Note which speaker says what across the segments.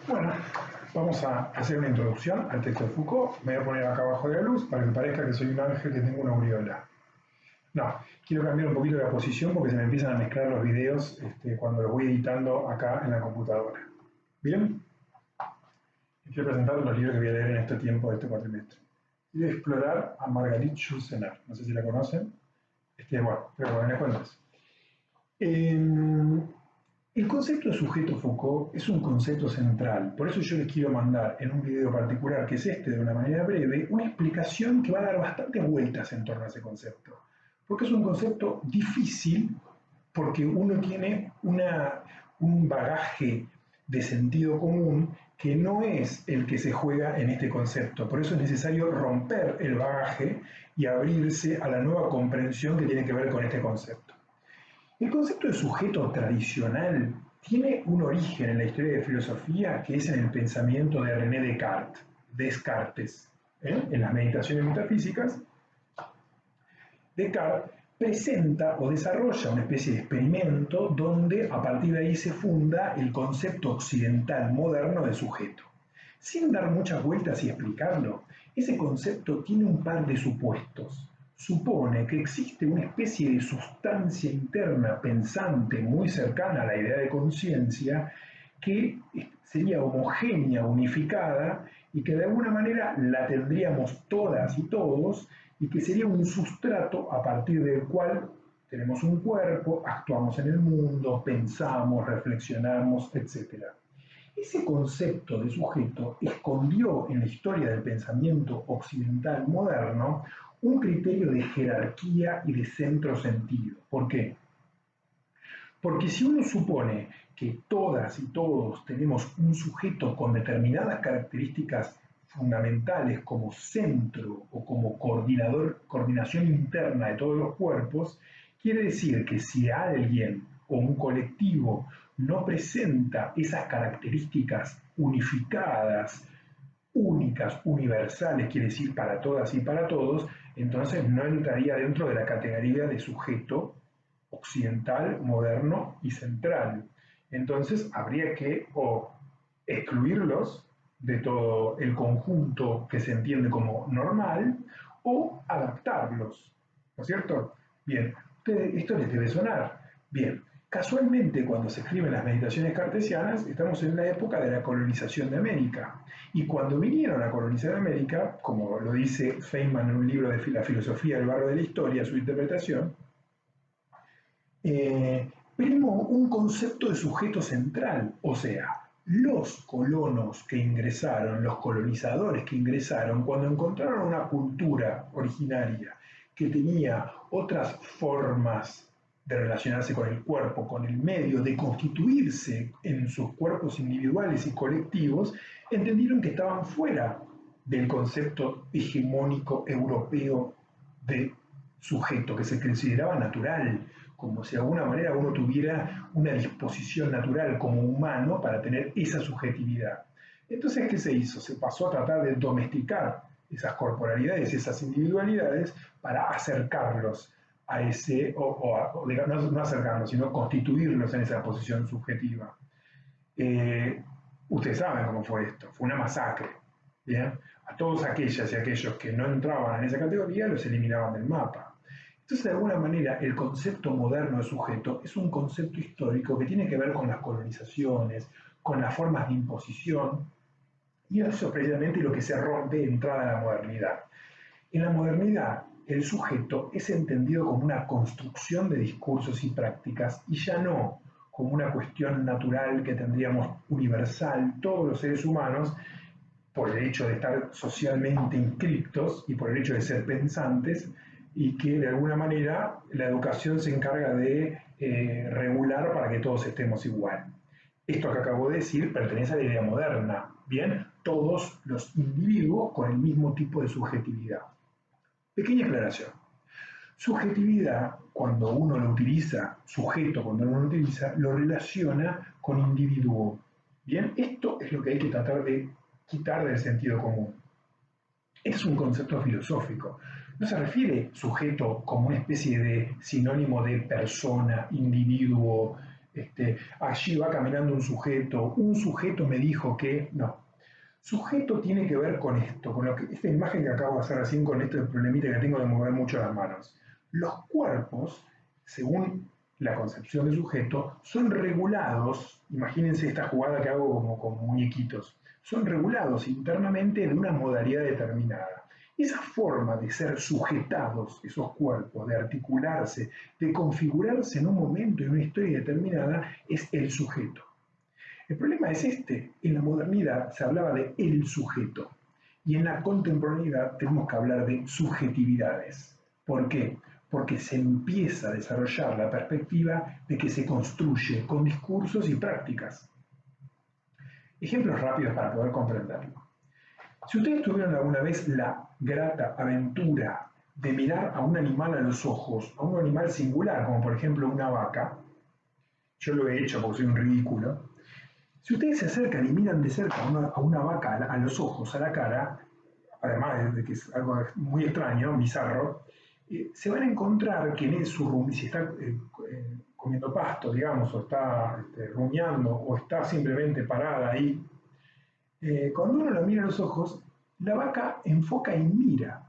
Speaker 1: Bueno, vamos a hacer una introducción al texto de Foucault. Me voy a poner acá abajo de la luz para que parezca que soy un ángel que tengo una aureola. No, quiero cambiar un poquito la posición porque se me empiezan a mezclar los videos cuando los voy editando acá en la computadora. ¿Bien? Quiero presentar los libros que voy a leer en este tiempo de este cuatrimestre. Quiero explorar a Marguerite Yourcenar. No sé si la conocen. Bueno, pero bueno, les cuento eso. El concepto de sujeto Foucault es un concepto central, por eso yo les quiero mandar en un video particular, que es este de una manera breve, una explicación que va a dar bastantes vueltas en torno a ese concepto. Porque es un concepto difícil, porque uno tiene un bagaje de sentido común que no es el que se juega en este concepto. Por eso es necesario romper el bagaje y abrirse a la nueva comprensión que tiene que ver con este concepto. El concepto de sujeto tradicional tiene un origen en la historia de filosofía que es en el pensamiento de René Descartes. En las meditaciones metafísicas, Descartes presenta o desarrolla una especie de experimento donde a partir de ahí se funda el concepto occidental moderno de sujeto. Sin dar muchas vueltas y explicarlo, ese concepto tiene un par de supuestos. Supone que existe una especie de sustancia interna pensante muy cercana a la idea de conciencia que sería homogénea, unificada y que de alguna manera la tendríamos todas y todos y que sería un sustrato a partir del cual tenemos un cuerpo, actuamos en el mundo, pensamos, reflexionamos, etc. Ese concepto de sujeto escondió en la historia del pensamiento occidental moderno un criterio de jerarquía y de centro sentido. ¿Por qué? Porque si uno supone que todas y todos tenemos un sujeto con determinadas características fundamentales como centro o como coordinación interna de todos los cuerpos, quiere decir que si alguien o un colectivo no presenta esas características unificadas, únicas, universales, quiere decir para todas y para todos, entonces no entraría dentro de la categoría de sujeto occidental, moderno y central. Entonces habría que o excluirlos de todo el conjunto que se entiende como normal o adaptarlos, ¿no es cierto? Bien, esto les debe sonar. Bien, casualmente cuando se escriben las meditaciones cartesianas estamos en la época de la colonización de América y cuando vinieron a colonizar América, como lo dice Feynman en un libro de la filosofía del barro de la historia, su interpretación, primó un concepto de sujeto central, o sea, los colonos que ingresaron, los colonizadores que ingresaron, cuando encontraron una cultura originaria que tenía otras formas de relacionarse con el cuerpo, con el medio, de constituirse en sus cuerpos individuales y colectivos, entendieron que estaban fuera del concepto hegemónico europeo de sujeto, que se consideraba natural, como si de alguna manera uno tuviera una disposición natural como humano para tener esa subjetividad. Entonces, ¿qué se hizo? Se pasó a tratar de domesticar esas corporalidades, esas individualidades, para acercarlos a ese, no acercarlos, sino constituirlos en esa posición subjetiva. Ustedes saben cómo fue esto, fue una masacre. ¿Bien? A todos aquellas y aquellos que no entraban en esa categoría los eliminaban del mapa. Entonces, de alguna manera, el concepto moderno de sujeto es un concepto histórico que tiene que ver con las colonizaciones, con las formas de imposición, y eso es precisamente lo que se rompe de entrada a la modernidad. En la modernidad, el sujeto es entendido como una construcción de discursos y prácticas, y ya no como una cuestión natural que tendríamos universal todos los seres humanos, por el hecho de estar socialmente inscriptos y por el hecho de ser pensantes, y que de alguna manera la educación se encarga de regular para que todos estemos igual. Esto que acabo de decir pertenece a la idea moderna, ¿bien? Todos los individuos con el mismo tipo de subjetividad. Pequeña aclaración. Subjetividad, cuando uno lo utiliza, sujeto, cuando uno lo utiliza, lo relaciona con individuo. Bien, esto es lo que hay que tratar de quitar del sentido común. Este es un concepto filosófico. No se refiere sujeto como una especie de sinónimo de persona, individuo, allí va caminando un sujeto me dijo que, no. Sujeto tiene que ver con esto, con esta imagen que acabo de hacer recién, con este problemita que tengo de mover mucho las manos. Los cuerpos, según la concepción de sujeto, son regulados, imagínense esta jugada que hago como con muñequitos, son regulados internamente de una modalidad determinada. Esa forma de ser sujetados, esos cuerpos, de articularse, de configurarse en un momento, en una historia determinada, es el sujeto. El problema es este. En la modernidad se hablaba de el sujeto y en la contemporaneidad tenemos que hablar de subjetividades. ¿Por qué? Porque se empieza a desarrollar la perspectiva de que se construye con discursos y prácticas. Ejemplos rápidos para poder comprenderlo. Si ustedes tuvieron alguna vez la grata aventura de mirar a un animal a los ojos, a un animal singular, como por ejemplo una vaca, yo lo he hecho porque soy un ridículo. Si ustedes se acercan y miran de cerca a una vaca a los ojos, a la cara, además de que es algo muy extraño, bizarro, se van a encontrar que en si está comiendo pasto, digamos, o está rumiando, o está simplemente parada ahí, cuando uno la mira a los ojos, la vaca enfoca y mira.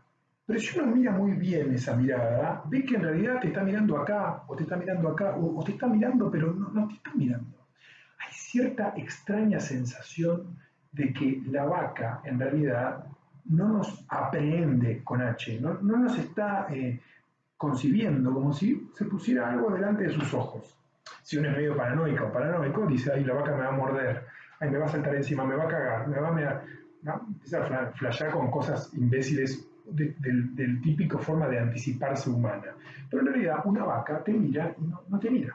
Speaker 1: Pero si uno mira muy bien esa mirada, ve que en realidad te está mirando acá, o te está mirando acá, o te está mirando, pero no te está mirando. Hay cierta extraña sensación de que la vaca en realidad no nos aprehende con H, no nos está concibiendo como si se pusiera algo delante de sus ojos. Si uno es medio paranoica o paranoico, dice, ay, la vaca me va a morder, ay, me va a saltar encima, me va a cagar, me va a mirar. ¿No? Empieza a flashear con cosas imbéciles del típico forma de anticiparse humana. Pero en realidad una vaca te mira y no te mira.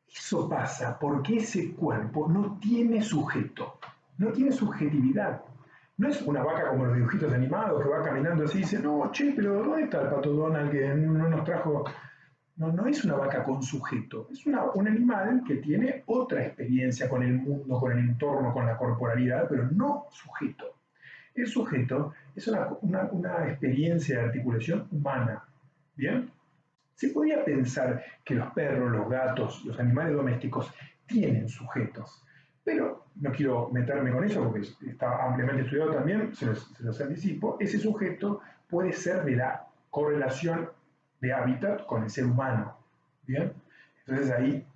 Speaker 1: Eso pasa porque ese cuerpo no tiene sujeto, no tiene subjetividad. No es una vaca como los dibujitos animados que va caminando así y dice, no, che, pero ¿dónde está el pato Donald que no nos trajo? No es una vaca con sujeto, es un animal que tiene otra experiencia con el mundo, con el entorno, con la corporalidad, pero no sujeto. El sujeto es una experiencia de articulación humana. ¿Bien? Se podría pensar que los perros, los gatos, los animales domésticos tienen sujetos, pero no quiero meterme con eso porque está ampliamente estudiado también, se los anticipo. Ese sujeto puede ser de la correlación de hábitat con el ser humano. ¿Bien? Entonces ahí,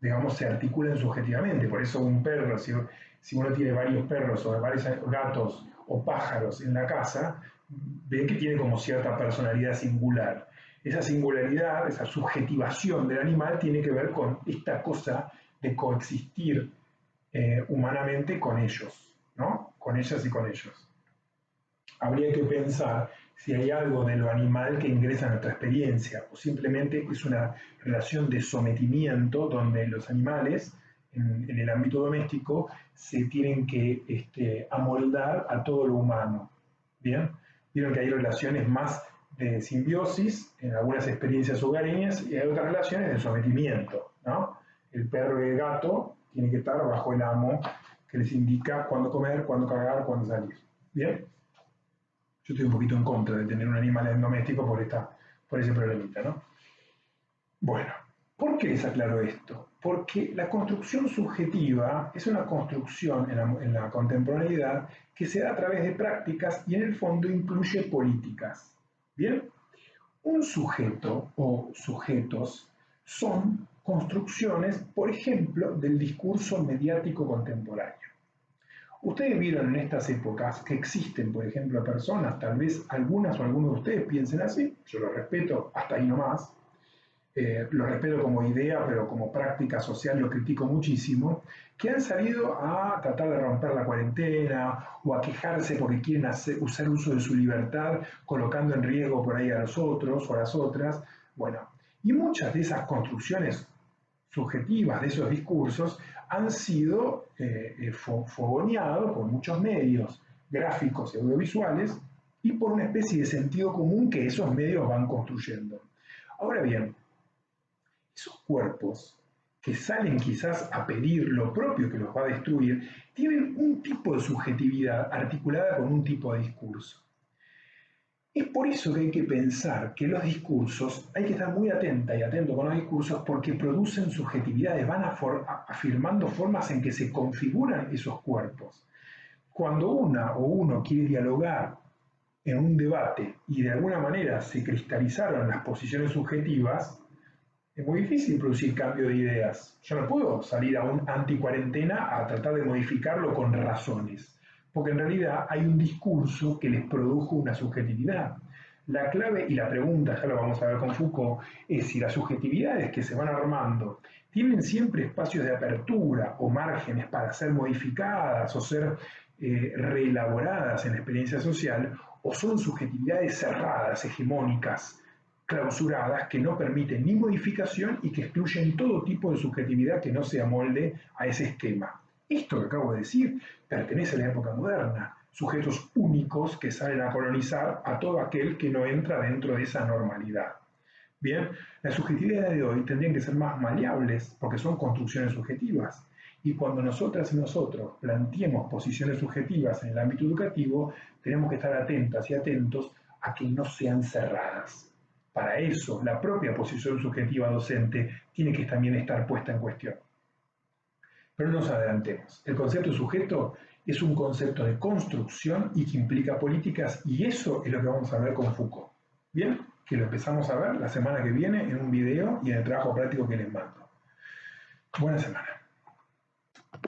Speaker 1: digamos, se articulan subjetivamente. Por eso un perro, si uno tiene varios perros o varios gatos o pájaros en la casa, ve que tiene como cierta personalidad singular. Esa singularidad, esa subjetivación del animal tiene que ver con esta cosa de coexistir humanamente con ellos, ¿no? Con ellas y con ellos. Habría que pensar si hay algo de lo animal que ingresa a nuestra experiencia o simplemente es una relación de sometimiento donde los animales en el ámbito doméstico se tienen que amoldar a todo lo humano. ¿Bien? Vieron que hay relaciones más de simbiosis en algunas experiencias hogareñas y hay otras relaciones de sometimiento, ¿no? El perro y el gato tienen que estar bajo el amo que les indica cuándo comer, cuándo cagar, cuándo salir. ¿Bien? Yo estoy un poquito en contra de tener un animal doméstico por ese problemita, ¿no? Bueno, ¿por qué les aclaro esto? Porque la construcción subjetiva es una construcción en la contemporaneidad que se da a través de prácticas y en el fondo incluye políticas. ¿Bien? Un sujeto o sujetos son construcciones, por ejemplo, del discurso mediático contemporáneo. Ustedes vieron en estas épocas que existen, por ejemplo, personas, tal vez algunas o algunos de ustedes piensen así, yo lo respeto, hasta ahí nomás, lo respeto como idea, pero como práctica social lo critico muchísimo, que han salido a tratar de romper la cuarentena o a quejarse porque quieren usar uso de su libertad, colocando en riesgo por ahí a los otros o a las otras. Bueno, y muchas de esas construcciones subjetivas de esos discursos han sido fogoneados por muchos medios gráficos y audiovisuales y por una especie de sentido común que esos medios van construyendo. Ahora bien, esos cuerpos que salen quizás a pedir lo propio que los va a destruir, tienen un tipo de subjetividad articulada con un tipo de discurso. Es por eso que hay que pensar que los discursos, hay que estar muy atenta y atento con los discursos porque producen subjetividades, van afirmando formas en que se configuran esos cuerpos. Cuando una o uno quiere dialogar en un debate y de alguna manera se cristalizaron las posiciones subjetivas, es muy difícil producir cambio de ideas. Yo no puedo salir a un anti-cuarentena a tratar de modificarlo con razones, porque en realidad hay un discurso que les produjo una subjetividad. La clave y la pregunta, ya lo vamos a ver con Foucault, es si las subjetividades que se van armando tienen siempre espacios de apertura o márgenes para ser modificadas o ser reelaboradas en la experiencia social, o son subjetividades cerradas, hegemónicas, clausuradas, que no permiten ni modificación y que excluyen todo tipo de subjetividad que no se amolde a ese esquema. Esto que acabo de decir pertenece a la época moderna, sujetos únicos que salen a colonizar a todo aquel que no entra dentro de esa normalidad. Bien, las subjetividades de hoy tendrían que ser más maleables porque son construcciones subjetivas. Y cuando nosotras y nosotros planteemos posiciones subjetivas en el ámbito educativo, tenemos que estar atentas y atentos a que no sean cerradas. Para eso, la propia posición subjetiva docente tiene que también estar puesta en cuestión. Pero no nos adelantemos. El concepto de sujeto es un concepto de construcción y que implica políticas, y eso es lo que vamos a ver con Foucault. Bien, que lo empezamos a ver la semana que viene en un video y en el trabajo práctico que les mando. Buena semana.